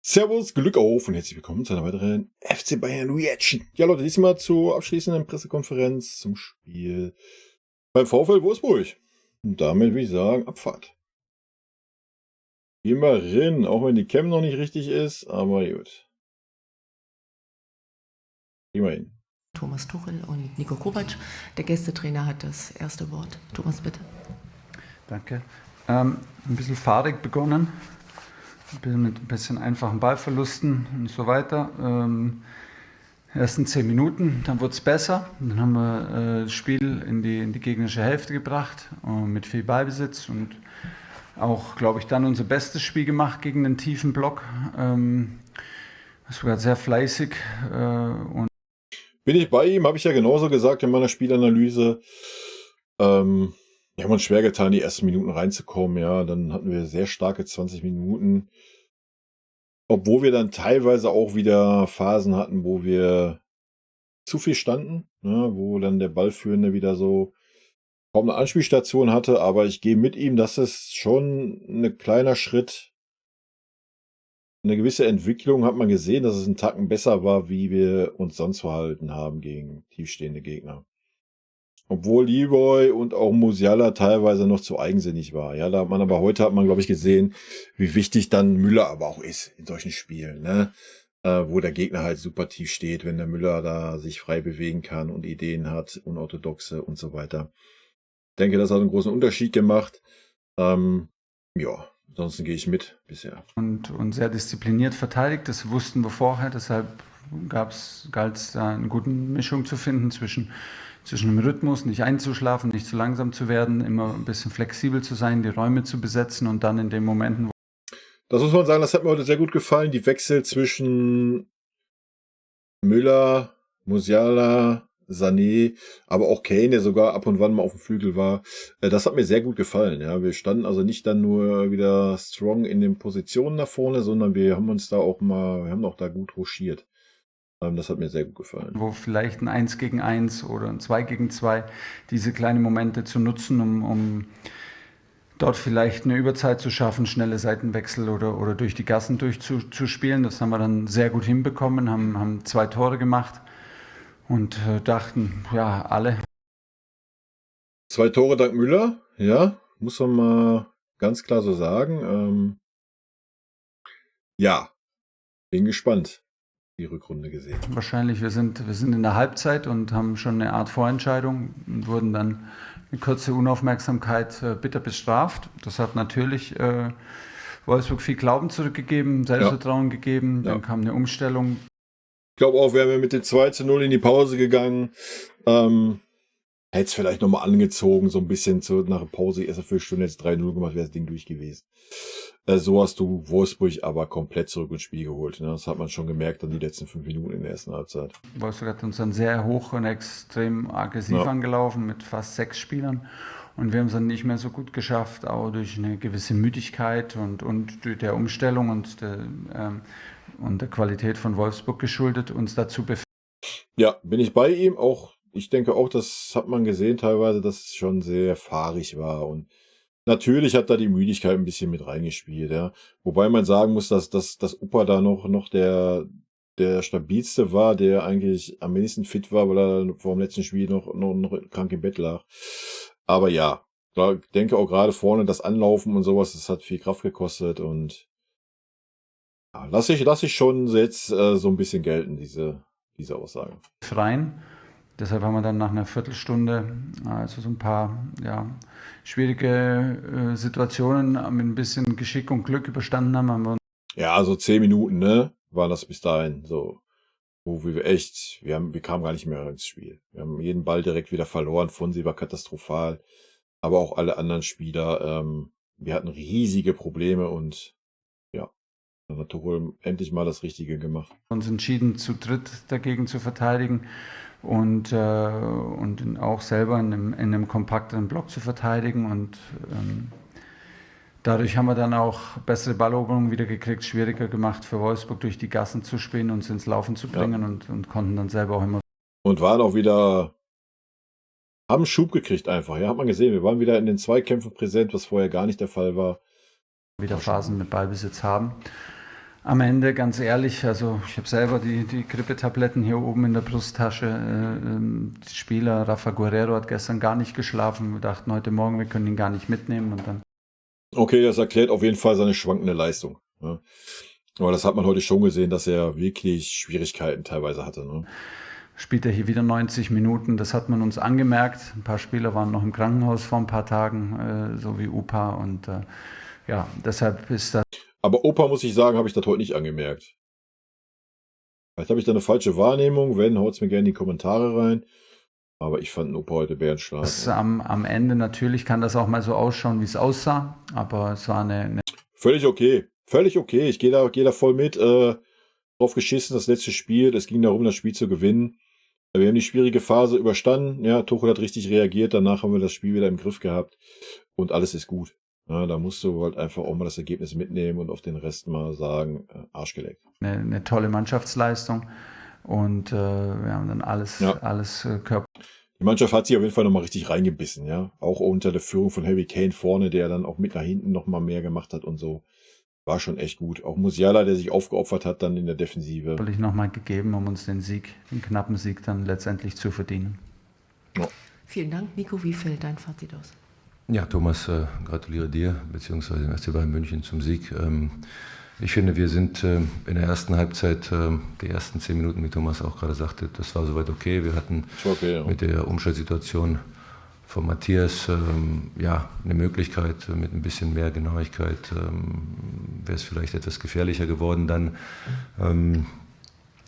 Servus, Glück auf und herzlich willkommen zu einer weiteren FC Bayern Reaction. Ja Leute, diesmal zur abschließenden Pressekonferenz zum Spiel beim VfL Wolfsburg. Und damit würde ich sagen, Abfahrt. Gehen wir rein, auch wenn die Cam noch nicht richtig ist, aber gut. Gehen wir hin. Thomas Tuchel und Niko Kovac. Der Gästetrainer hat das erste Wort. Thomas, bitte. Danke. Ein bisschen fahrig begonnen, mit ein bisschen einfachen Ballverlusten und so weiter. Ersten 10 Minuten, dann wurde es besser. Dann haben wir das Spiel in die gegnerische Hälfte gebracht, mit viel Ballbesitz und auch, glaube ich, dann unser bestes Spiel gemacht gegen den tiefen Block. Sogar sehr fleißig. Und Bin ich bei ihm, habe ich ja genauso gesagt in meiner Spielanalyse. Wir haben uns schwer getan, die ersten Minuten reinzukommen. Ja, dann hatten wir sehr starke 20 Minuten. Obwohl wir dann teilweise auch wieder Phasen hatten, wo wir zu viel standen, ne, wo dann der Ballführende wieder so kaum eine Anspielstation hatte. Aber ich gehe mit ihm, das ist schon ein kleiner Schritt. Eine gewisse Entwicklung hat man gesehen, dass es einen Tacken besser war, wie wir uns sonst verhalten haben gegen tiefstehende Gegner. Obwohl Leroy und auch Musiala teilweise noch zu eigensinnig war. Ja, heute hat man, glaube ich, gesehen, wie wichtig dann Müller aber auch ist in solchen Spielen, ne? Wo der Gegner halt super tief steht, wenn der Müller da sich frei bewegen kann und Ideen hat, unorthodoxe und so weiter. Ich denke, das hat einen großen Unterschied gemacht. Ja, ansonsten gehe ich mit bisher. Und sehr diszipliniert verteidigt, das wussten wir vorher, deshalb galt es da eine gute Mischung zu finden zwischen dem Rhythmus, nicht einzuschlafen, nicht zu langsam zu werden, immer ein bisschen flexibel zu sein, die Räume zu besetzen und dann in den Momenten, Das muss man sagen, das hat mir heute sehr gut gefallen, die Wechsel zwischen Müller, Musiala, Sané, aber auch Kane, der sogar ab und wann mal auf dem Flügel war. Das hat mir sehr gut gefallen. Ja, wir standen also nicht dann nur wieder strong in den Positionen nach vorne, sondern wir haben auch da gut rochiert. Das hat mir sehr gut gefallen. wo vielleicht ein 1 gegen 1 oder ein 2 gegen 2, diese kleinen Momente zu nutzen, um dort vielleicht eine Überzeit zu schaffen, schnelle Seitenwechsel oder durch die Gassen durchzuspielen. Das haben wir dann sehr gut hinbekommen, haben 2 Tore gemacht und dachten, ja, alle. 2 Tore dank Müller, ja, muss man mal ganz klar so sagen. Ja, bin gespannt, die Rückrunde gesehen. Wahrscheinlich, wir sind in der Halbzeit und haben schon eine Art Vorentscheidung und wurden dann eine kurze Unaufmerksamkeit bitter bestraft. Das hat natürlich Wolfsburg viel Glauben zurückgegeben, Selbstvertrauen gegeben. Dann kam eine Umstellung. Ich glaube auch, wären wir mit dem 2:0 in die Pause gegangen, hätte es vielleicht nochmal angezogen, so ein bisschen nach der Pause, erste Viertelstunde jetzt 3:0 gemacht, wäre das Ding durch gewesen. So hast du Wolfsburg aber komplett zurück ins Spiel geholt. Ne? Das hat man schon gemerkt, dann die letzten 5 Minuten in der ersten Halbzeit. Wolfsburg hat uns dann sehr hoch und extrem aggressiv angelaufen mit fast 6 Spielern. Und wir haben es dann nicht mehr so gut geschafft, auch durch eine gewisse Müdigkeit und durch der Umstellung und der Qualität von Wolfsburg geschuldet, uns dazu Ja, bin ich bei ihm. Ich denke auch, das hat man gesehen teilweise, dass es schon sehr fahrig war. Und natürlich hat da die Müdigkeit ein bisschen mit reingespielt. Ja. Wobei man sagen muss, dass Upa da noch der stabilste war, der eigentlich am wenigsten fit war, weil er vor dem letzten Spiel noch krank im Bett lag. Aber ja, ich denke auch gerade vorne das Anlaufen und sowas, das hat viel Kraft gekostet und ja, lass ich schon jetzt so ein bisschen gelten, diese Aussagen. rein. Deshalb haben wir dann nach einer Viertelstunde, also so ein paar schwierige Situationen mit ein bisschen Geschick und Glück überstanden haben. Ja, also 10 Minuten, ne, war das bis dahin so, wo wir kamen gar nicht mehr ins Spiel. Wir haben jeden Ball direkt wieder verloren, Fonsi war katastrophal, aber auch alle anderen Spieler, wir hatten riesige Probleme und ja, dann hat Tuchel endlich mal das Richtige gemacht. Uns entschieden, zu dritt dagegen zu verteidigen und auch selber in einem kompakteren Block zu verteidigen und dadurch haben wir dann auch bessere Balleroberungen wieder gekriegt, schwieriger gemacht für Wolfsburg durch die Gassen zu spielen, uns ins Laufen zu bringen und konnten dann selber auch immer. Und waren auch wieder, haben Schub gekriegt einfach, ja, hat man gesehen. Wir waren wieder in den Zweikämpfen präsent, was vorher gar nicht der Fall war. Wieder Phasen mit Ballbesitz haben. Am Ende, ganz ehrlich, also ich habe selber die Grippetabletten hier oben in der Brusttasche. Der Spieler Rafa Guerrero hat gestern gar nicht geschlafen. Wir dachten heute Morgen, wir können ihn gar nicht mitnehmen. Und dann Okay, das erklärt auf jeden Fall seine schwankende Leistung. Ja. Aber das hat man heute schon gesehen, dass er wirklich Schwierigkeiten teilweise hatte. Ne? spielt er hier wieder 90 Minuten. Das hat man uns angemerkt. Ein paar Spieler waren noch im Krankenhaus vor ein paar Tagen, so wie Upa. Und ja, deshalb ist das. Aber Opa, muss ich sagen, habe ich das heute nicht angemerkt. Vielleicht habe ich da eine falsche Wahrnehmung. Wenn, haut es mir gerne in die Kommentare rein. Aber ich fand den Opa heute bärenstark. Am Ende natürlich kann das auch mal so ausschauen, wie es aussah. Aber es war eine Völlig okay. Völlig okay. Ich gehe da voll mit. Drauf geschissen, das letzte Spiel. Es ging darum, das Spiel zu gewinnen. Wir haben die schwierige Phase überstanden. Ja, Tuchel hat richtig reagiert. Danach haben wir das Spiel wieder im Griff gehabt. Und alles ist gut. Ja, da musst du halt einfach auch mal das Ergebnis mitnehmen und auf den Rest mal sagen, Arsch geleckt. eine tolle Mannschaftsleistung. Und wir haben dann alles Körper. Die Mannschaft hat sich auf jeden Fall nochmal richtig reingebissen, ja. Auch unter der Führung von Harry Kane vorne, der dann auch mit nach hinten nochmal mehr gemacht hat und so. War schon echt gut. Auch Musiala, der sich aufgeopfert hat dann in der Defensive. Nochmal gegeben, um uns den knappen Sieg dann letztendlich zu verdienen. Ja. Vielen Dank. Nico, wie fällt dein Fazit aus? Ja, Thomas, gratuliere dir beziehungsweise dem FC Bayern München zum Sieg. Ich finde, wir sind in der ersten Halbzeit, die ersten 10 Minuten, wie Thomas auch gerade sagte, das war soweit okay. Wir hatten mit der Umschaltsituation von Matthias eine Möglichkeit, mit ein bisschen mehr Genauigkeit wäre es vielleicht etwas gefährlicher geworden. Dann haben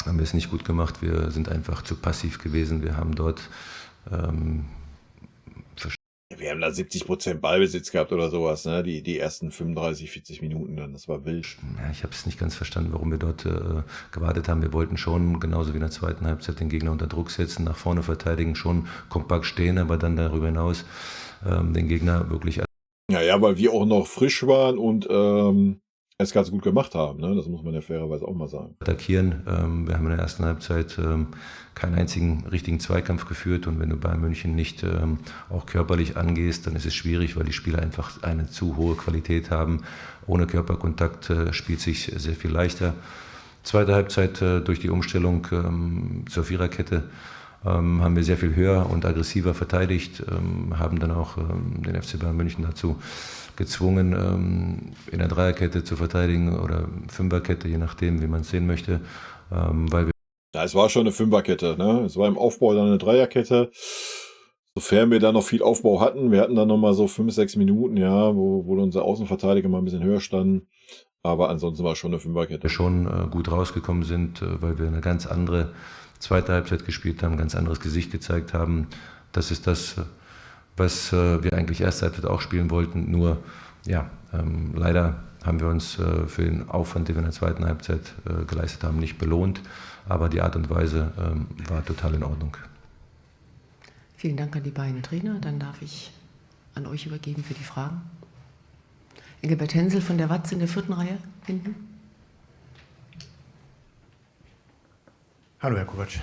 wir es nicht gut gemacht. Wir sind einfach zu passiv gewesen. Wir haben dort wir haben da 70% Ballbesitz gehabt oder sowas, ne? Die ersten 35, 40 Minuten dann, das war wild. Ja, ich habe es nicht ganz verstanden, warum wir dort gewartet haben. Wir wollten schon, genauso wie in der zweiten Halbzeit, den Gegner unter Druck setzen, nach vorne verteidigen, schon kompakt stehen, aber dann darüber hinaus den Gegner wirklich... Ja, weil wir auch noch frisch waren und es ganz gut gemacht haben, ne? Das muss man ja fairerweise auch mal sagen. Attackieren. Wir haben in der ersten Halbzeit keinen einzigen richtigen Zweikampf geführt und wenn du Bayern München nicht auch körperlich angehst, dann ist es schwierig, weil die Spieler einfach eine zu hohe Qualität haben. Ohne Körperkontakt spielt sich sehr viel leichter. Zweite Halbzeit durch die Umstellung zur Viererkette haben wir sehr viel höher und aggressiver verteidigt, haben dann auch den FC Bayern München dazu gezwungen, in der Dreierkette zu verteidigen oder Fünferkette, je nachdem, wie man es sehen möchte, weil wir... Ja, es war schon eine Fünferkette, ne? Es war im Aufbau dann eine Dreierkette. Sofern wir da noch viel Aufbau hatten, wir hatten dann nochmal so 5, 6 Minuten, ja, wo unsere Außenverteidiger mal ein bisschen höher standen. Aber ansonsten war es schon eine Fünferkette. Wir schon gut rausgekommen sind, weil wir eine ganz andere zweite Halbzeit gespielt haben, ein ganz anderes Gesicht gezeigt haben. Das ist das, was wir eigentlich erste Halbzeit auch spielen wollten. Nur, ja, leider haben wir uns für den Aufwand, den wir in der zweiten Halbzeit geleistet haben, nicht belohnt. Aber die Art und Weise war total in Ordnung. Vielen Dank an die beiden Trainer. Dann darf ich an euch übergeben für die Fragen. Engelbert Hensel von der Watz in der 4. Reihe hinten. Hallo Herr Kovac.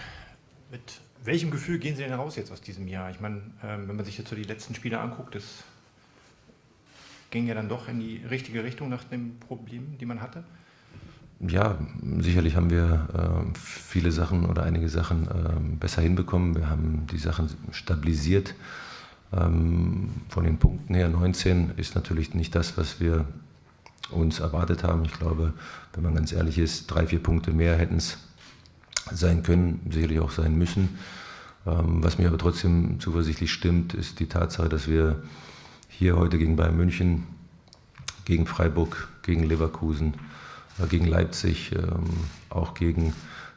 Mit welchem Gefühl gehen Sie denn raus jetzt aus diesem Jahr? Ich meine, wenn man sich jetzt so die letzten Spiele anguckt, das ging ja dann doch in die richtige Richtung nach den Problemen, die man hatte. Ja, sicherlich haben wir viele Sachen oder einige Sachen besser hinbekommen. Wir haben die Sachen stabilisiert. Von den Punkten her 19 ist natürlich nicht das, was wir uns erwartet haben. Ich glaube, wenn man ganz ehrlich ist, 3, 4 Punkte mehr hätten es sein können, sicherlich auch sein müssen. Was mir aber trotzdem zuversichtlich stimmt, ist die Tatsache, dass wir hier heute gegen Bayern München, gegen Freiburg, gegen Leverkusen, gegen Leipzig, auch gegen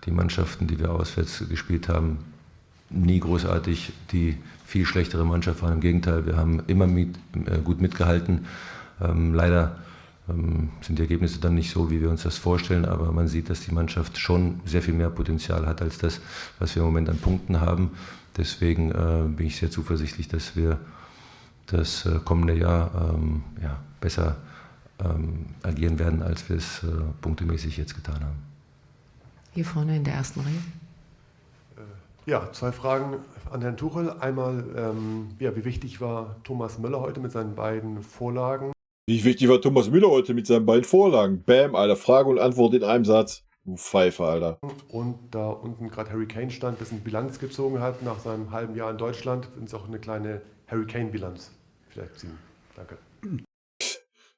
die Mannschaften, die wir auswärts gespielt haben, nie großartig die viel schlechtere Mannschaft waren. Im Gegenteil, wir haben immer gut mitgehalten. Leider sind die Ergebnisse dann nicht so, wie wir uns das vorstellen, aber man sieht, dass die Mannschaft schon sehr viel mehr Potenzial hat als das, was wir im Moment an Punkten haben. Deswegen bin ich sehr zuversichtlich, dass wir das kommende Jahr besser agieren werden, als wir es punktemäßig jetzt getan haben. Hier vorne in der 1. Reihe. Ja, 2 Fragen an Herrn Tuchel. Einmal, wie wichtig war Thomas Müller heute mit seinen beiden Vorlagen? Wie wichtig war Thomas Müller heute mit seinen beiden Vorlagen? Bam, Alter, Frage und Antwort in einem Satz. Du Pfeife, Alter. Und da unten gerade Harry Kane stand, ein bisschen Bilanz gezogen hat nach seinem halben Jahr in Deutschland, uns auch eine kleine Harry Kane-Bilanz vielleicht ziehen. Danke.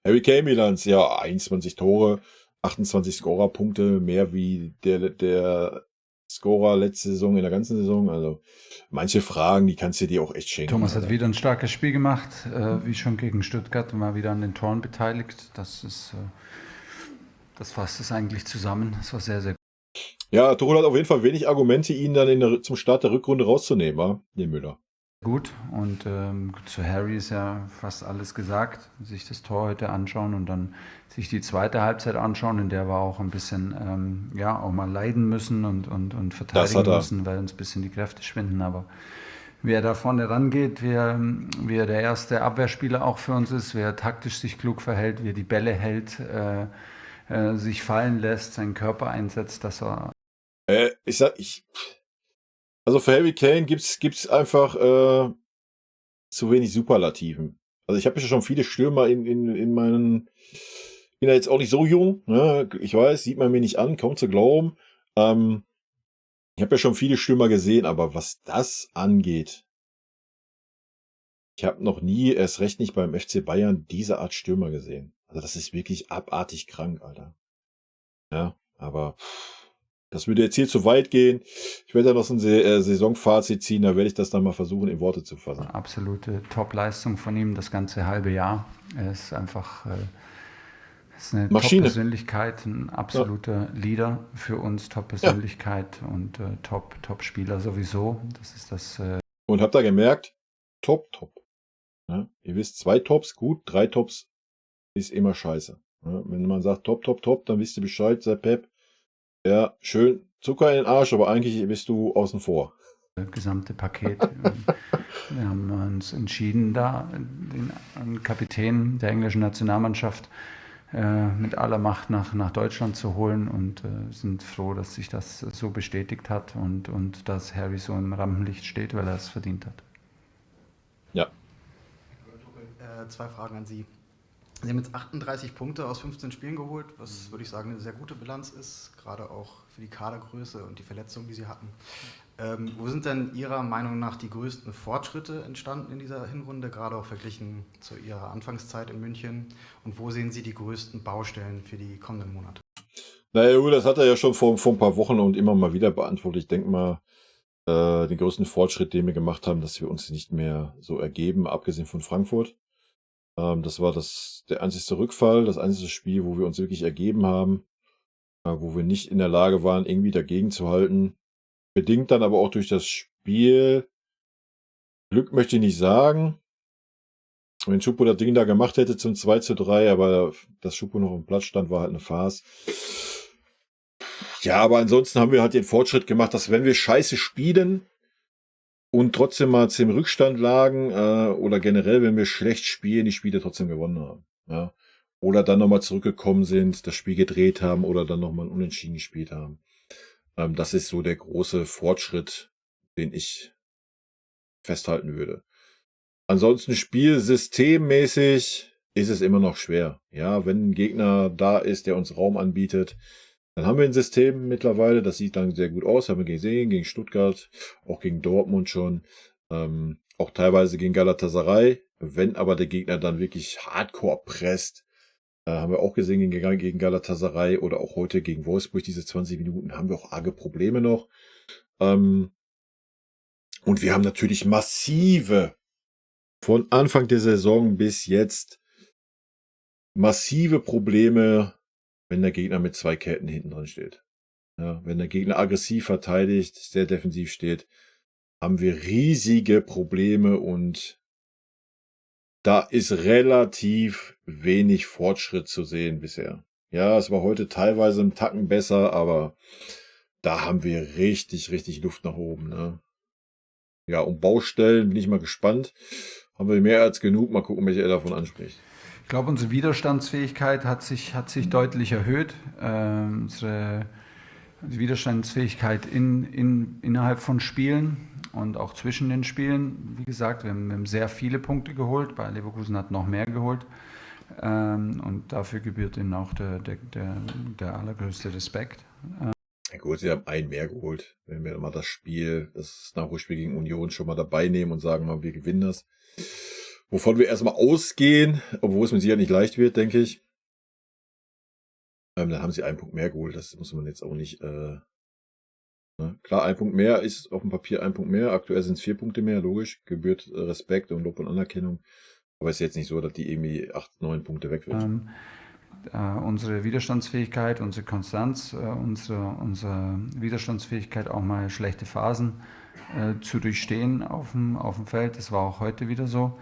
Harry Kane-Bilanz, ja, 21 Tore, 28 Scorerpunkte, mehr wie der Scorer letzte Saison in der ganzen Saison. Also manche Fragen, die kannst du dir auch echt schenken. Thomas hat Alter. wieder ein starkes Spiel gemacht, wie schon gegen Stuttgart, und war wieder an den Toren beteiligt. Das fasst es eigentlich zusammen. Das war sehr, sehr gut. Ja, Tuchel hat auf jeden Fall wenig Argumente, ihn dann zum Start der Rückrunde rauszunehmen, wa? Den Müller. Gut, und zu Harry ist ja fast alles gesagt. Sich das Tor heute anschauen und dann sich die zweite Halbzeit anschauen, in der wir auch ein bisschen auch mal leiden müssen und Das verteidigen hat er. müssen, weil uns ein bisschen die Kräfte schwinden. Aber wie er da vorne rangeht, wie er der erste Abwehrspieler auch für uns ist, wie er taktisch sich klug verhält, wie er die Bälle hält, sich fallen lässt, seinen Körper einsetzt, dass er Also für Harry Kane gibt's einfach zu wenig Superlativen. Also ich habe ja schon viele Stürmer in meinen. Bin ja jetzt auch nicht so jung, ne? Ich weiß, sieht man mir nicht an, kaum zu glauben. Ich habe ja schon viele Stürmer gesehen, aber was das angeht, ich habe noch nie, erst recht nicht beim FC Bayern, diese Art Stürmer gesehen. Also das ist wirklich abartig krank, Alter. Ja, aber das würde jetzt hier zu weit gehen. Ich werde da noch so ein Saisonfazit ziehen, da werde ich das dann mal versuchen, in Worte zu fassen. absolute Top-Leistung von ihm das ganze halbe Jahr. Er ist einfach ist eine Maschine. Top-Persönlichkeit, ein absoluter Leader für uns, Top-Persönlichkeit und Top-Spieler sowieso. Das ist das. Und habt ihr gemerkt, Top. Ja, ihr wisst, 2 Tops gut, 3 Tops ist immer scheiße. Ja, wenn man sagt Top, dann wisst ihr Bescheid, sei Pep. Ja, schön Zucker in den Arsch, aber eigentlich bist du außen vor. Gesamte Paket. Wir haben uns entschieden, da den Kapitän der englischen Nationalmannschaft mit aller Macht nach Deutschland zu holen und sind froh, dass sich das so bestätigt hat und dass Harry so im Rampenlicht steht, weil er es verdient hat. Ja. 2 Fragen an Sie. Sie haben jetzt 38 Punkte aus 15 Spielen geholt, was, würde ich sagen, eine sehr gute Bilanz ist, gerade auch für die Kadergröße und die Verletzungen, die Sie hatten. Wo sind denn Ihrer Meinung nach die größten Fortschritte entstanden in dieser Hinrunde, gerade auch verglichen zu Ihrer Anfangszeit in München? Und wo sehen Sie die größten Baustellen für die kommenden Monate? Naja, gut, das hat er ja schon vor ein paar Wochen und immer mal wieder beantwortet. Ich denke mal, den größten Fortschritt, den wir gemacht haben, dass wir uns nicht mehr so ergeben, abgesehen von Frankfurt. Das war der einzige Rückfall, das einzige Spiel, wo wir uns wirklich ergeben haben, wo wir nicht in der Lage waren, irgendwie dagegen zu halten. Bedingt dann aber auch durch das Spiel. Glück möchte ich nicht sagen. Wenn Schupo das Ding da gemacht hätte zum 2:3, aber dass Schupo noch im Platz stand, war halt eine Farce. Ja, aber ansonsten haben wir halt den Fortschritt gemacht, dass wenn wir scheiße spielen und trotzdem mal zum Rückstand lagen, oder generell, wenn wir schlecht spielen, die Spiele trotzdem gewonnen haben. Ja? Oder dann nochmal zurückgekommen sind, das Spiel gedreht haben oder dann nochmal ein Unentschieden gespielt haben. Das ist so der große Fortschritt, den ich festhalten würde. Ansonsten spielsystemmäßig ist es immer noch schwer. Ja, wenn ein Gegner da ist, der uns Raum anbietet, dann haben wir ein System mittlerweile, das sieht dann sehr gut aus, haben wir gesehen, gegen Stuttgart, auch gegen Dortmund schon, auch teilweise gegen Galatasaray. Wenn aber der Gegner dann wirklich hardcore presst, haben wir auch gesehen gegen Galatasaray oder auch heute gegen Wolfsburg, diese 20 Minuten, haben wir auch arge Probleme noch. Und wir haben natürlich von Anfang der Saison bis jetzt, massive Probleme, wenn der Gegner mit 2 Ketten hinten drin steht. Ja, wenn der Gegner aggressiv verteidigt, sehr defensiv steht, haben wir riesige Probleme und da ist relativ wenig Fortschritt zu sehen bisher. Ja, es war heute teilweise einen Tacken besser, aber da haben wir richtig Luft nach oben. Ne? Ja, um Baustellen bin ich mal gespannt. Haben wir mehr als genug. Mal gucken, welcher er davon anspricht. Ich glaube, unsere Widerstandsfähigkeit hat sich deutlich erhöht. Unsere Widerstandsfähigkeit innerhalb von Spielen und auch zwischen den Spielen. Wie gesagt, wir haben sehr viele Punkte geholt. Bayer Leverkusen hat noch mehr geholt. Und dafür gebührt ihnen auch der allergrößte Respekt. Ja gut, sie haben einen mehr geholt. Wenn wir mal das Nachholspiel gegen Union schon mal dabei nehmen und sagen mal, wir gewinnen das. Wovon wir erstmal ausgehen, obwohl es mit sicher nicht leicht wird, denke ich. Dann haben sie einen Punkt mehr geholt. Das muss man jetzt auch nicht... ne? Klar, ein Punkt mehr ist auf dem Papier ein Punkt mehr. Aktuell sind es 4 Punkte mehr, logisch. Gebührt Respekt und Lob und Anerkennung. Aber es ist jetzt nicht so, dass die irgendwie 8, 9 Punkte weg wird. Unsere Widerstandsfähigkeit, unsere Konstanz, unsere Widerstandsfähigkeit, auch mal schlechte Phasen zu durchstehen auf dem Feld. Das war auch heute wieder so.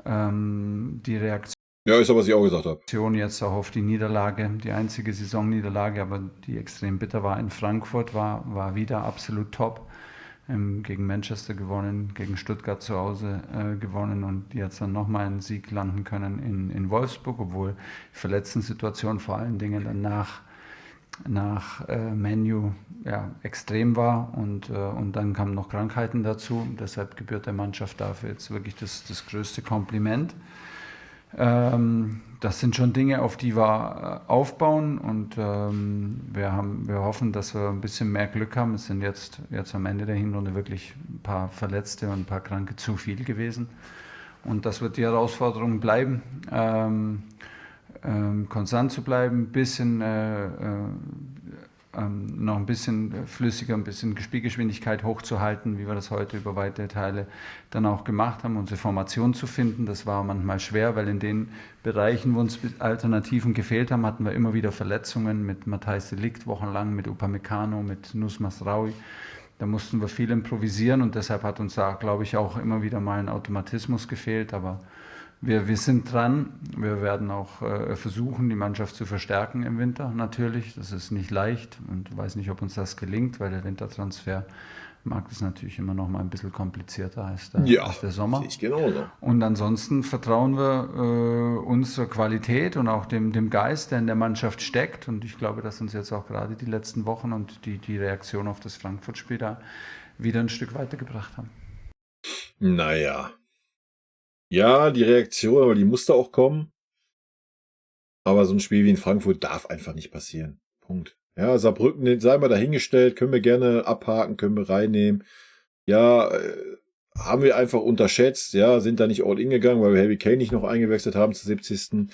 Die Reaktion Ja, ist aber, was ich auch gesagt habe. jetzt auch auf die Niederlage, die einzige Saisonniederlage, aber die extrem bitter war in Frankfurt, war wieder absolut top. Gegen Manchester gewonnen, gegen Stuttgart zu Hause gewonnen und jetzt dann nochmal einen Sieg landen können in Wolfsburg, obwohl die Verletzten-Situation vor allen Dingen dann nach Man-U extrem war und dann kamen noch Krankheiten dazu. Deshalb gebührt der Mannschaft dafür jetzt wirklich das größte Kompliment. Das sind schon Dinge, auf die wir aufbauen und wir hoffen, dass wir ein bisschen mehr Glück haben. Es sind jetzt am Ende der Hinrunde wirklich ein paar Verletzte und ein paar Kranke zu viel gewesen und das wird die Herausforderung bleiben, konstant zu bleiben, noch ein bisschen flüssiger, ein bisschen Spielgeschwindigkeit hochzuhalten, wie wir das heute über weite Teile dann auch gemacht haben, unsere Formation zu finden. Das war manchmal schwer, weil in den Bereichen, wo uns Alternativen gefehlt haben, hatten wir immer wieder Verletzungen mit Matthijs de Ligt wochenlang, mit Upamecano, mit Nus Mazraoui. Da mussten wir viel improvisieren und deshalb hat uns da, glaube ich, auch immer wieder mal ein Automatismus gefehlt, aber wir sind dran. Wir werden auch versuchen, die Mannschaft zu verstärken im Winter natürlich. Das ist nicht leicht und weiß nicht, ob uns das gelingt, weil der Wintertransfermarkt ist natürlich immer noch mal ein bisschen komplizierter als der Sommer. Sehe ich genauso. Und ansonsten vertrauen wir unserer Qualität und auch dem Geist, der in der Mannschaft steckt. Und ich glaube, dass uns jetzt auch gerade die letzten Wochen und die Reaktion auf das Frankfurt-Spiel da wieder ein Stück weitergebracht haben. Naja. Ja, die Reaktion, aber die musste auch kommen. Aber so ein Spiel wie in Frankfurt darf einfach nicht passieren. Punkt. Ja, Saarbrücken, sei mal dahingestellt, können wir gerne abhaken, können wir reinnehmen. Ja, haben wir einfach unterschätzt, ja, sind da nicht all in gegangen, weil wir Harry Kane nicht noch eingewechselt haben zur 70.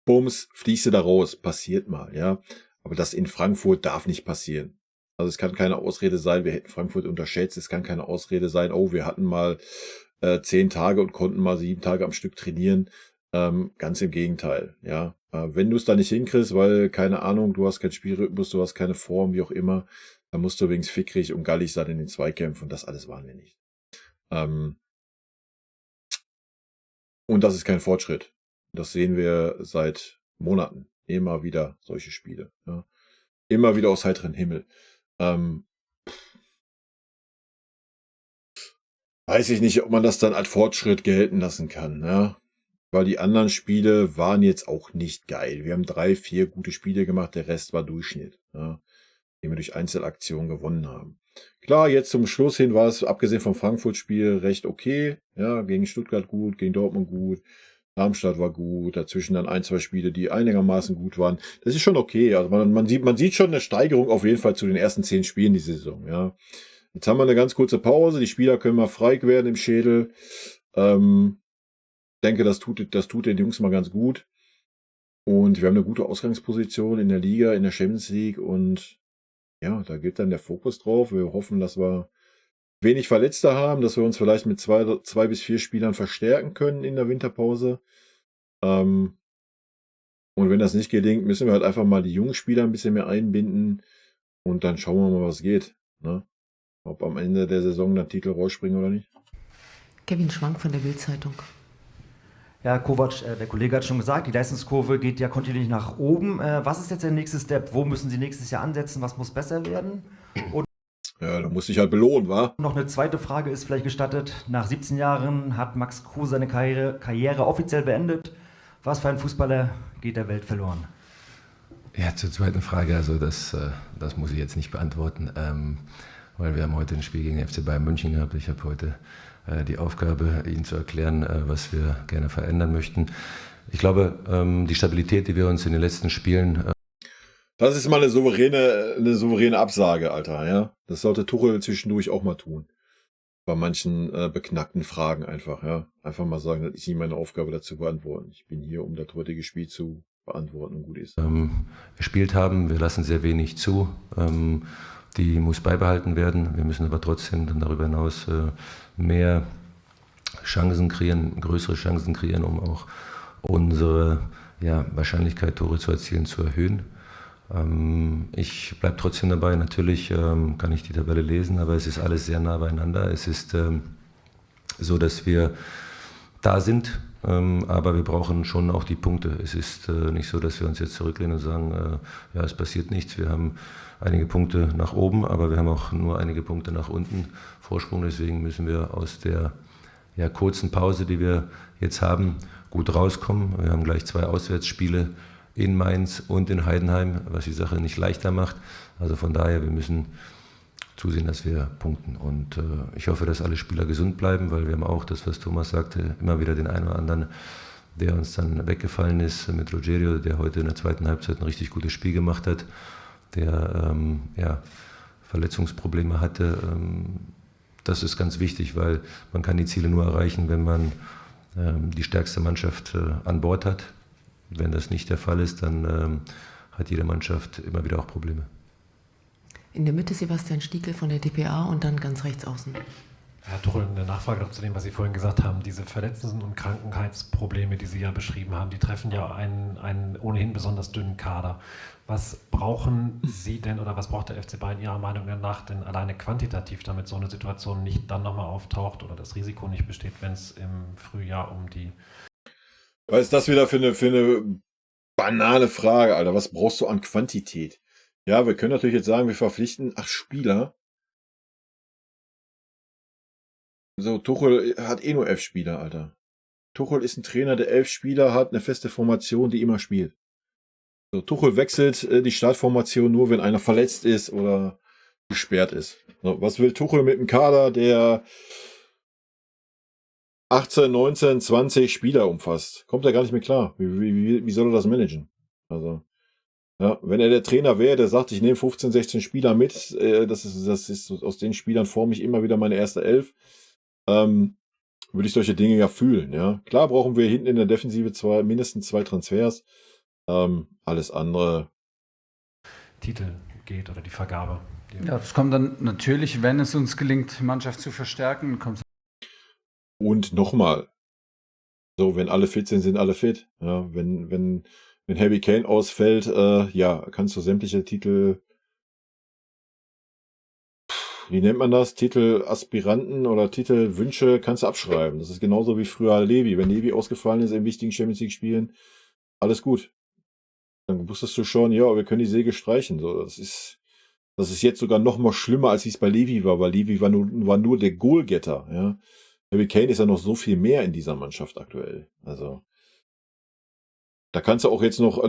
Bums, fliegst du da raus. Passiert mal, ja. Aber das in Frankfurt darf nicht passieren. Also es kann keine Ausrede sein, wir hätten Frankfurt unterschätzt. Es kann keine Ausrede sein, oh, wir hatten mal 10 Tage und konnten mal 7 Tage am Stück trainieren. Ganz im Gegenteil, ja. Wenn du es da nicht hinkriegst, weil, keine Ahnung, du hast keinen Spielrhythmus, du hast keine Form, wie auch immer, dann musst du übrigens fickrig und gallig sein in den Zweikämpfen. Das alles waren wir nicht. Und das ist kein Fortschritt. Das sehen wir seit Monaten. Immer wieder solche Spiele. Ja. Immer wieder aus heiterem Himmel. Weiß ich nicht, ob man das dann als Fortschritt gelten lassen kann, ja. Weil die anderen Spiele waren jetzt auch nicht geil. Wir haben 3, 4 gute Spiele gemacht, der Rest war Durchschnitt, ja, den wir durch Einzelaktionen gewonnen haben. Klar, jetzt zum Schluss hin war es, abgesehen vom Frankfurt-Spiel, recht okay. Ja, gegen Stuttgart gut, gegen Dortmund gut, Darmstadt war gut, dazwischen dann 1, 2 Spiele, die einigermaßen gut waren. Das ist schon okay. Also man sieht schon eine Steigerung auf jeden Fall zu den ersten 10 Spielen die Saison, ja. Jetzt haben wir eine ganz kurze Pause. Die Spieler können mal frei werden im Schädel. Denke, das tut den Jungs mal ganz gut. Und wir haben eine gute Ausgangsposition in der Liga, in der Champions League. Und ja, da geht dann der Fokus drauf. Wir hoffen, dass wir wenig Verletzte haben, dass wir uns vielleicht mit 2 bis 4 Spielern verstärken können in der Winterpause. Und wenn das nicht gelingt, müssen wir halt einfach mal die jungen Spieler ein bisschen mehr einbinden. Und dann schauen wir mal, was geht, ne? Ob am Ende der Saison dann Titel rausspringen oder nicht. Kevin Schwank von der Bild-Zeitung. Ja, Kovac, der Kollege hat schon gesagt, die Leistungskurve geht ja kontinuierlich nach oben. Was ist jetzt der nächste Step? Wo müssen Sie nächstes Jahr ansetzen? Was muss besser werden? Und ja, da muss ich halt belohnen, wa? noch eine zweite Frage ist vielleicht gestattet. Nach 17 Jahren hat Max Kruse seine Karriere offiziell beendet. Was für ein Fußballer geht der Welt verloren? Ja, zur zweiten Frage, also das muss ich jetzt nicht beantworten. Weil wir haben heute ein Spiel gegen den FC Bayern München gehabt. Ich habe heute die Aufgabe, Ihnen zu erklären, was wir gerne verändern möchten. ich glaube, die Stabilität, die wir uns in den letzten Spielen Das ist mal eine souveräne Absage, Alter, ja. Das sollte Tuchel zwischendurch auch mal tun. Bei manchen beknackten Fragen einfach, ja. Einfach mal sagen, das ist nicht meine Aufgabe, dazu beantworten. Ich bin hier, um das heutige Spiel zu beantworten und gut ist. gespielt haben. Wir lassen sehr wenig zu. Die muss beibehalten werden. Wir müssen aber trotzdem dann darüber hinaus mehr Chancen kreieren, größere Chancen kreieren, um auch unsere Wahrscheinlichkeit, Tore zu erzielen, zu erhöhen. Ich bleibe trotzdem dabei. Natürlich kann ich die Tabelle lesen, aber es ist alles sehr nah beieinander. Es ist so, dass wir da sind, aber wir brauchen schon auch die Punkte. Es ist nicht so, dass wir uns jetzt zurücklehnen und sagen, es passiert nichts. Wir haben einige Punkte nach oben, aber wir haben auch nur einige Punkte nach unten Vorsprung. Deswegen müssen wir aus der kurzen Pause, die wir jetzt haben, gut rauskommen. Wir haben gleich 2 Auswärtsspiele in Mainz und in Heidenheim, was die Sache nicht leichter macht. Also von daher, wir müssen zusehen, dass wir punkten. Und ich hoffe, dass alle Spieler gesund bleiben, weil wir haben auch, das was Thomas sagte, immer wieder den einen oder anderen, der uns dann weggefallen ist, mit Rogerio, der heute in der zweiten Halbzeit ein richtig gutes Spiel gemacht hat, der Verletzungsprobleme hatte. Das ist ganz wichtig, weil man kann die Ziele nur erreichen, wenn man die stärkste Mannschaft an Bord hat. Wenn das nicht der Fall ist, dann hat jede Mannschaft immer wieder auch Probleme. In der Mitte Sebastian Stiekel von der dpa und dann ganz rechts außen. Herr Tuchel, eine Nachfrage noch zu dem, was Sie vorhin gesagt haben. Diese Verletzungen- und Krankheitsprobleme, die Sie ja beschrieben haben, die treffen ja einen ohnehin besonders dünnen Kader. Was brauchen Sie denn oder was braucht der FC Bayern Ihrer Meinung nach denn alleine quantitativ, damit so eine Situation nicht dann nochmal auftaucht oder das Risiko nicht besteht, wenn es im Frühjahr um die... Was ist das wieder für eine banale Frage, Alter? Was brauchst du an Quantität? Ja, wir können natürlich jetzt sagen, wir verpflichten 8 Spieler. So, Tuchel hat eh nur 11 Spieler, Alter. Tuchel ist ein Trainer, der 11 Spieler hat, eine feste Formation, die immer spielt. So, Tuchel wechselt die Startformation nur, wenn einer verletzt ist oder gesperrt ist. So, was will Tuchel mit einem Kader, der 18, 19, 20 Spieler umfasst? Kommt er gar nicht mehr klar. Wie soll er das managen? Also, ja, wenn er der Trainer wäre, der sagt, ich nehme 15, 16 Spieler mit, das ist aus den Spielern forme ich immer wieder meine erste 11, würde ich solche Dinge ja fühlen. Ja, klar brauchen wir hinten in der Defensive mindestens 2 Transfers. Alles andere. Titel geht oder die Vergabe. Ja, das kommt dann natürlich, wenn es uns gelingt, die Mannschaft zu verstärken. Und nochmal, so, wenn alle fit sind, sind alle fit. Ja, wenn Harry Kane ausfällt, kannst du sämtliche Titel, wie nennt man das? Titelaspiranten oder Titelwünsche kannst du abschreiben. Das ist genauso wie früher Levi. Wenn Levi ausgefallen ist in wichtigen Champions League Spielen, alles gut. Dann wusstest du schon, ja, wir können die Säge streichen. So, das ist jetzt sogar noch mal schlimmer, als es bei Levi war, weil Levi war nur der Goalgetter. Ja. Harry Kane ist ja noch so viel mehr in dieser Mannschaft aktuell. Also da kannst du auch jetzt noch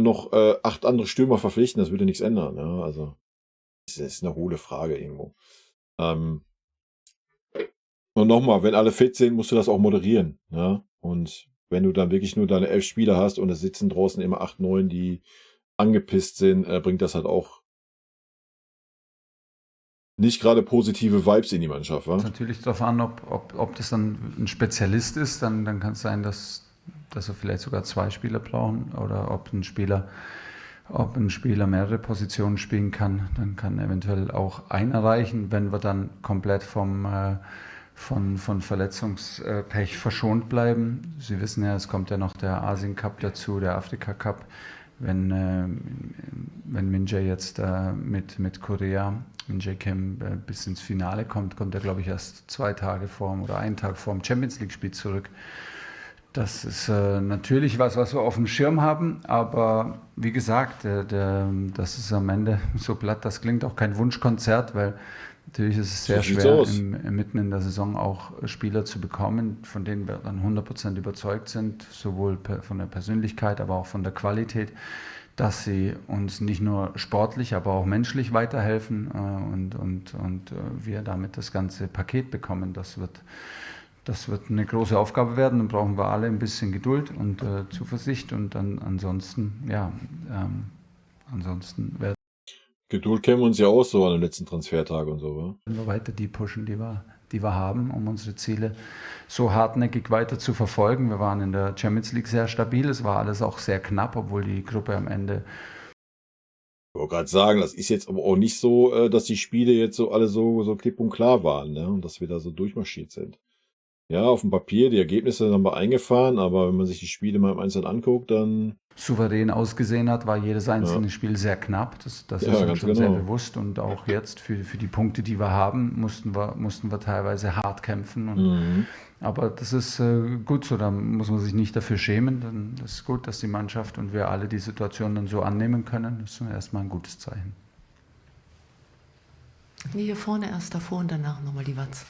8 andere Stürmer verpflichten, das würde nichts ändern. Ja. Also das ist eine hohle Frage irgendwo. Und nochmal, wenn alle fit sind, musst du das auch moderieren. Ja. Und wenn du dann wirklich nur deine 11 Spieler hast und es sitzen draußen immer 8, 9, die angepisst sind, bringt das halt auch nicht gerade positive Vibes in die Mannschaft. Wa? Natürlich darauf an, ob das dann ein Spezialist ist, dann kann es sein, dass wir vielleicht sogar 2 Spieler brauchen oder ob ein Spieler mehrere Positionen spielen kann, dann kann eventuell auch einer reichen, wenn wir dann komplett von Verletzungspech verschont bleiben. Sie wissen ja, es kommt ja noch der Asien Cup dazu, der Afrika Cup. Wenn Min-Jae jetzt mit Korea, Min-Jae Kim bis ins Finale kommt er, glaube ich, erst 2 Tage oder einen Tag vor dem Champions League-Spiel zurück. Das ist natürlich was wir auf dem Schirm haben, aber wie gesagt, das ist am Ende, so platt das klingt, auch kein Wunschkonzert, weil natürlich ist es sehr schwer, mitten in der Saison auch Spieler zu bekommen, von denen wir dann 100% überzeugt sind, sowohl von der Persönlichkeit, aber auch von der Qualität, dass sie uns nicht nur sportlich, aber auch menschlich weiterhelfen und wir damit das ganze Paket bekommen. Das wird eine große Aufgabe werden. Dann brauchen wir alle ein bisschen Geduld und Zuversicht. Und dann ansonsten werden Geduld kennen wir uns ja auch so an den letzten Transfertag und so, wa? wir weiter die pushen, die wir haben, um unsere Ziele so hartnäckig weiter zu verfolgen. Wir waren in der Champions League sehr stabil. Es war alles auch sehr knapp, obwohl die Gruppe am Ende. Ich wollte gerade sagen, das ist jetzt aber auch nicht so, dass die Spiele jetzt so alle so klipp und klar waren, ne? Und dass wir da so durchmarschiert sind. Ja, auf dem Papier, die Ergebnisse haben wir eingefahren, aber wenn man sich die Spiele mal im Einzelnen anguckt, dann Souverän ausgesehen hat, war jedes einzelne Spiel sehr knapp. Das Ja, ist uns ganz schon sehr genau. bewusst. Und auch jetzt für die Punkte, die wir haben, mussten wir teilweise hart kämpfen. Und, aber das ist gut so, da muss man sich nicht dafür schämen. Dann ist es gut, dass die Mannschaft und wir alle die Situation dann so annehmen können. Das ist erstmal ein gutes Zeichen. Nee, hier vorne erst davor und danach nochmal die Watz.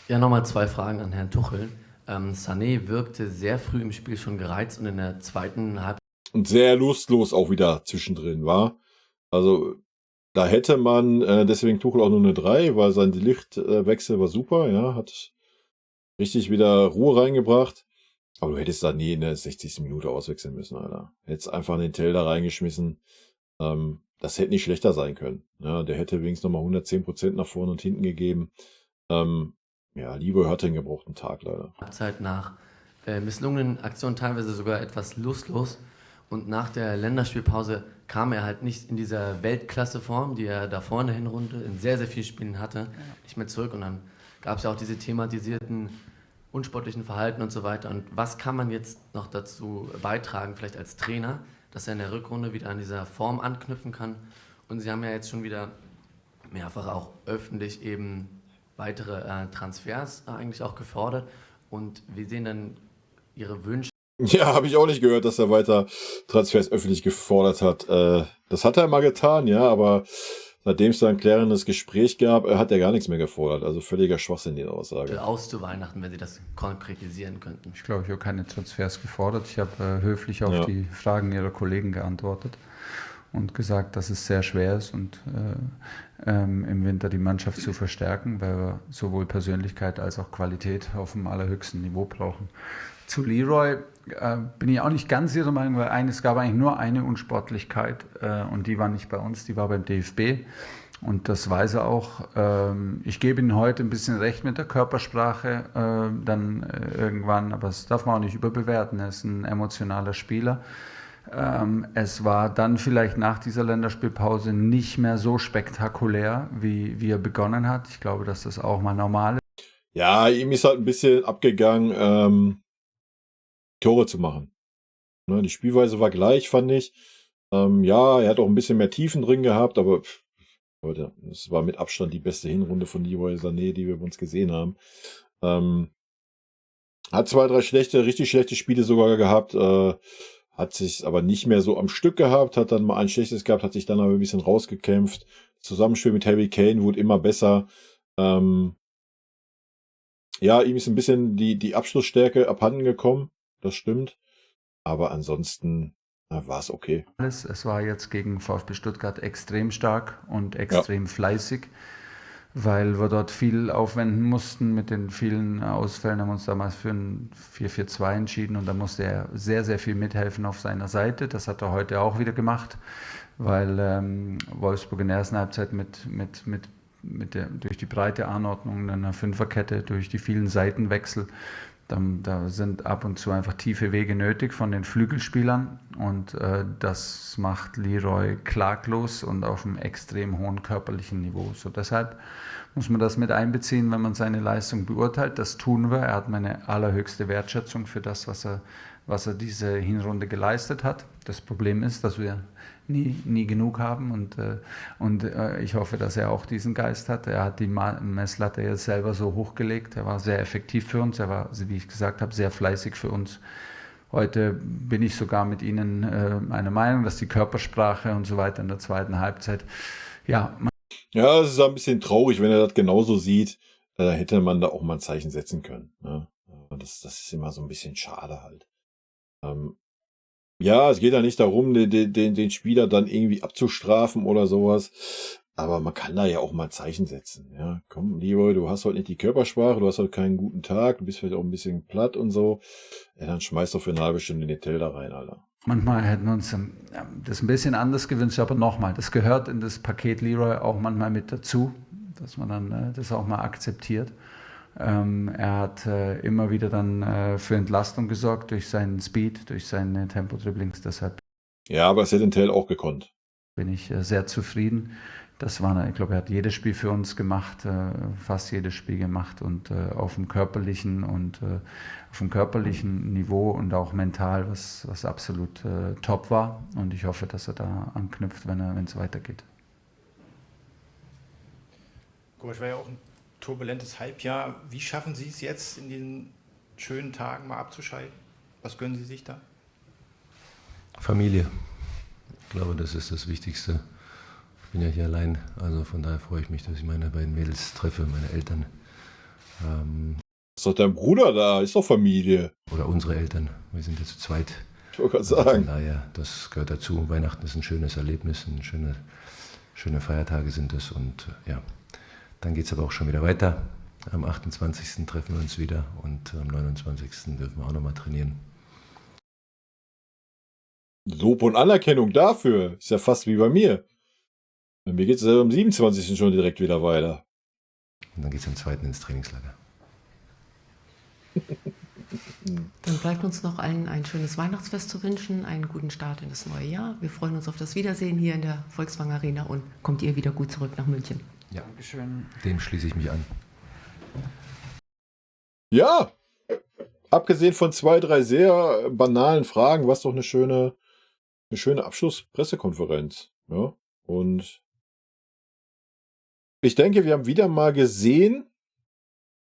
Ja, nochmal 2 Fragen an Herrn Tuchel. Sané wirkte sehr früh im Spiel schon gereizt und in der zweiten Halbzeit Und sehr lustlos auch wieder zwischendrin war. Also da hätte man, deswegen Tuchel auch nur eine 3, weil sein Lichtwechsel war super, ja, hat richtig wieder Ruhe reingebracht. Aber du hättest da nie in der 60. Minute auswechseln müssen, Alter. Hättest einfach den Tell da reingeschmissen. Das hätte nicht schlechter sein können. Ja, der hätte wenigstens nochmal 110% nach vorne und hinten gegeben. Ja, Leroy hatte einen gebrauchten Tag leider. nach misslungenen Aktionen teilweise sogar etwas lustlos. Und nach der Länderspielpause kam er halt nicht in dieser Weltklasseform, die er davor in der Hinrunde in sehr, sehr vielen Spielen hatte, nicht mehr zurück. Und dann gab es ja auch diese thematisierten unsportlichen Verhalten und so weiter. Und was kann man jetzt noch dazu beitragen, vielleicht als Trainer, dass er in der Rückrunde wieder an dieser Form anknüpfen kann? Und Sie haben ja jetzt schon wieder mehrfach auch öffentlich eben weitere Transfers eigentlich auch gefordert. Und wie sehen dann Ihre Wünsche? Ja, habe ich auch nicht gehört, dass er weiter Transfers öffentlich gefordert hat. Das hat er mal getan, ja, aber seitdem es da ein klärendes Gespräch gab, hat er gar nichts mehr gefordert. Also völliger Schwachsinn, die Aussage. Aus zu Weihnachten, wenn Sie das konkretisieren könnten. Ich glaube, ich habe keine Transfers gefordert. Ich habe höflich auf die Fragen Ihrer Kollegen geantwortet und gesagt, dass es sehr schwer ist und im Winter die Mannschaft zu verstärken, weil wir sowohl Persönlichkeit als auch Qualität auf dem allerhöchsten Niveau brauchen. Zu Leroy bin ich auch nicht ganz Ihrer Meinung, weil es gab eigentlich nur eine Unsportlichkeit und die war nicht bei uns, die war beim DFB. Und das weiß er auch. Ich gebe Ihnen heute ein bisschen recht mit der Körpersprache dann irgendwann, aber das darf man auch nicht überbewerten. Er ist ein emotionaler Spieler. Es war dann vielleicht nach dieser Länderspielpause nicht mehr so spektakulär, wie er begonnen hat. Ich glaube, dass das auch mal normal ist. Ja, ihm ist halt ein bisschen abgegangen, Tore zu machen. Ne, die Spielweise war gleich, fand ich. Ja, er hat auch ein bisschen mehr Tiefen drin gehabt, aber Leute, es war mit Abstand die beste Hinrunde von Leroy Sané, die wir bei uns gesehen haben. Hat 2, 3 richtig schlechte Spiele sogar gehabt, hat sich aber nicht mehr so am Stück gehabt, hat dann mal ein schlechtes gehabt, hat sich dann aber ein bisschen rausgekämpft. Das Zusammenspiel mit Harry Kane wurde immer besser. Ja, ihm ist ein bisschen die Abschlussstärke abhanden gekommen, das stimmt. Aber ansonsten war es okay. Es war jetzt gegen VfB Stuttgart extrem stark und extrem fleißig, weil wir dort viel aufwenden mussten mit den vielen Ausfällen. Haben wir uns damals für ein 4-4-2 entschieden und da musste er sehr, sehr viel mithelfen auf seiner Seite. Das hat er heute auch wieder gemacht, weil Wolfsburg in der ersten Halbzeit durch die breite Anordnung in einer Fünferkette, durch die vielen Seitenwechsel, da sind ab und zu einfach tiefe Wege nötig von den Flügelspielern und das macht Leroy klaglos und auf einem extrem hohen körperlichen Niveau. So deshalb muss man das mit einbeziehen, wenn man seine Leistung beurteilt. Das tun wir. Er hat meine allerhöchste Wertschätzung für das, was er diese Hinrunde geleistet hat. Das Problem ist, dass wir nie genug haben und ich hoffe, dass er auch diesen Geist hat. Er hat die Messlatte jetzt selber so hochgelegt. Er war sehr effektiv für uns. Er war, wie ich gesagt habe, sehr fleißig für uns. Heute bin ich sogar mit Ihnen einer Meinung, dass die Körpersprache und so weiter in der zweiten Halbzeit, ja. Ja, es ist ein bisschen traurig, wenn er das genauso sieht. Hätte man da auch mal ein Zeichen setzen können. Ne? Das ist immer so ein bisschen schade halt. Ja, es geht ja nicht darum, den Spieler dann irgendwie abzustrafen oder sowas. Aber man kann da ja auch mal Zeichen setzen. Ja, komm, Leroy, du hast heute nicht die Körpersprache, du hast heute keinen guten Tag, du bist vielleicht auch ein bisschen platt und so. Ja, dann schmeiß doch für eine halbe Stunde den Tell da rein, Alter. Manchmal hätten wir uns das ein bisschen anders gewünscht, aber nochmal, das gehört in das Paket Leroy auch manchmal mit dazu, dass man dann das auch mal akzeptiert. Er hat immer wieder dann für Entlastung gesorgt durch seinen Speed, durch seine Tempo-Dribblings, deshalb Ja, aber es hätte den Tell auch gekonnt. bin ich sehr zufrieden. Das war, ich glaube, er hat jedes Spiel für uns gemacht, fast jedes Spiel gemacht und auf dem körperlichen Niveau und auch mental, was absolut top war. Und ich hoffe, dass er da anknüpft, wenn es weitergeht. Kovac, war ja auch ein turbulentes Halbjahr. Wie schaffen Sie es jetzt, in diesen schönen Tagen mal abzuschalten? Was gönnen Sie sich da? Familie. Ich glaube, das ist das Wichtigste. Ich bin ja hier allein, also von daher freue ich mich, dass ich meine beiden Mädels treffe, meine Eltern. Ist doch dein Bruder da, ist doch Familie. Oder unsere Eltern. Wir sind jetzt zu zweit. Ich wollte gerade Also sagen. von daher, das gehört dazu. Weihnachten ist ein schönes Erlebnis, schöne Feiertage sind es. Und ja, dann geht es aber auch schon wieder weiter. Am 28. treffen wir uns wieder und am 29. dürfen wir auch nochmal trainieren. Lob und Anerkennung dafür. Ist ja fast wie bei mir. Bei mir geht es am 27. schon direkt wieder weiter. Und dann geht es am 2. ins Trainingslager. Dann bleibt uns noch allen ein schönes Weihnachtsfest zu wünschen, einen guten Start in das neue Jahr. Wir freuen uns auf das Wiedersehen hier in der Volkswagen Arena und kommt ihr wieder gut zurück nach München. Ja, Dankeschön. dem schließe ich mich an. Ja, abgesehen von 2, 3 sehr banalen Fragen, war es doch eine schöne Abschlusspressekonferenz. Ja, und ich denke, wir haben wieder mal gesehen,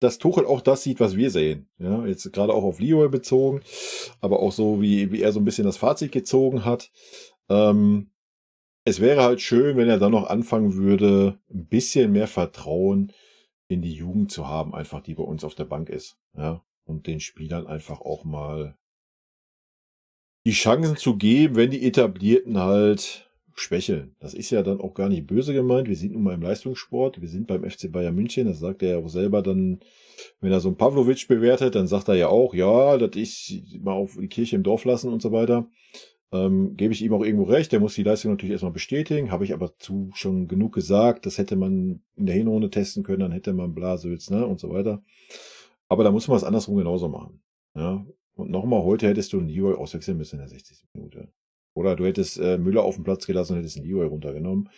dass Tuchel auch das sieht, was wir sehen. Ja, jetzt gerade auch auf Leroy bezogen, aber auch so, wie er so ein bisschen das Fazit gezogen hat. Es wäre halt schön, wenn er dann noch anfangen würde, ein bisschen mehr Vertrauen in die Jugend zu haben, einfach die bei uns auf der Bank ist. Ja, und den Spielern einfach auch mal die Chancen zu geben, wenn die Etablierten halt schwächeln. Das ist ja dann auch gar nicht böse gemeint. Wir sind nun mal im Leistungssport. Wir sind beim FC Bayern München. Das sagt er ja auch selber dann, wenn er so einen Pavlovic bewertet, dann sagt er ja auch, ja, das ist mal auf die Kirche im Dorf lassen und so weiter. Gebe ich ihm auch irgendwo recht. Der muss die Leistung natürlich erstmal bestätigen. Habe ich aber schon genug gesagt. Das hätte man in der Hinrunde testen können. Dann hätte man Blaswitz, ne, und so weiter. Aber da muss man es andersrum genauso machen. Ja. Und nochmal, heute hättest du einen Leroy auswechseln müssen in der 60. Minute. Oder du hättest Müller auf den Platz gelassen und hättest einen Leroy runtergenommen.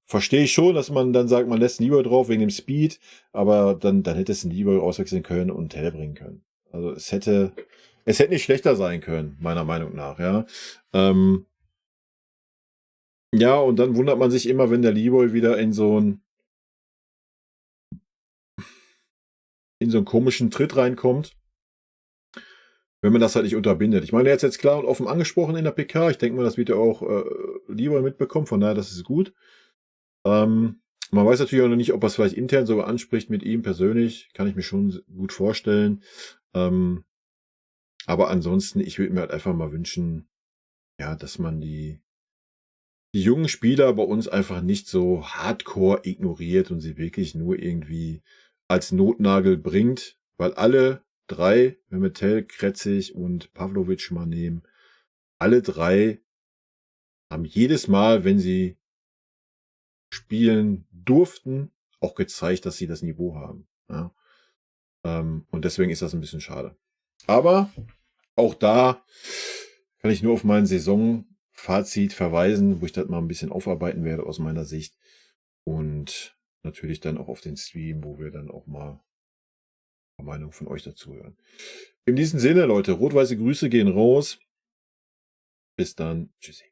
Verstehe ich schon, dass man dann sagt, man lässt einen Leroy drauf wegen dem Speed, aber dann hättest du einen Leroy auswechseln können und Tell bringen können. Also es hätte nicht schlechter sein können, meiner Meinung nach, ja. Ja, und dann wundert man sich immer, wenn der Leroy wieder in so einen komischen Tritt reinkommt. Wenn man das halt nicht unterbindet. Ich meine, er hat es jetzt klar und offen angesprochen in der PK. Ich denke mal, das wird ja auch Leroy mitbekommen. Von daher, das ist gut. Man weiß natürlich auch noch nicht, ob er es vielleicht intern sogar anspricht mit ihm persönlich. Kann ich mir schon gut vorstellen. Aber ansonsten, ich würde mir halt einfach mal wünschen, ja, dass man die jungen Spieler bei uns einfach nicht so hardcore ignoriert und sie wirklich nur irgendwie als Notnagel bringt, weil alle 3, wenn wir Tell, Kretzig und Pavlovic mal nehmen, alle 3 haben jedes Mal, wenn sie spielen durften, auch gezeigt, dass sie das Niveau haben. Ja. Und deswegen ist das ein bisschen schade. Aber auch da kann ich nur auf mein Saisonfazit verweisen, wo ich das mal ein bisschen aufarbeiten werde aus meiner Sicht. Und natürlich dann auch auf den Stream, wo wir dann auch mal Meinung von euch dazu hören. In diesem Sinne, Leute, rot-weiße Grüße gehen raus. Bis dann. Tschüssi.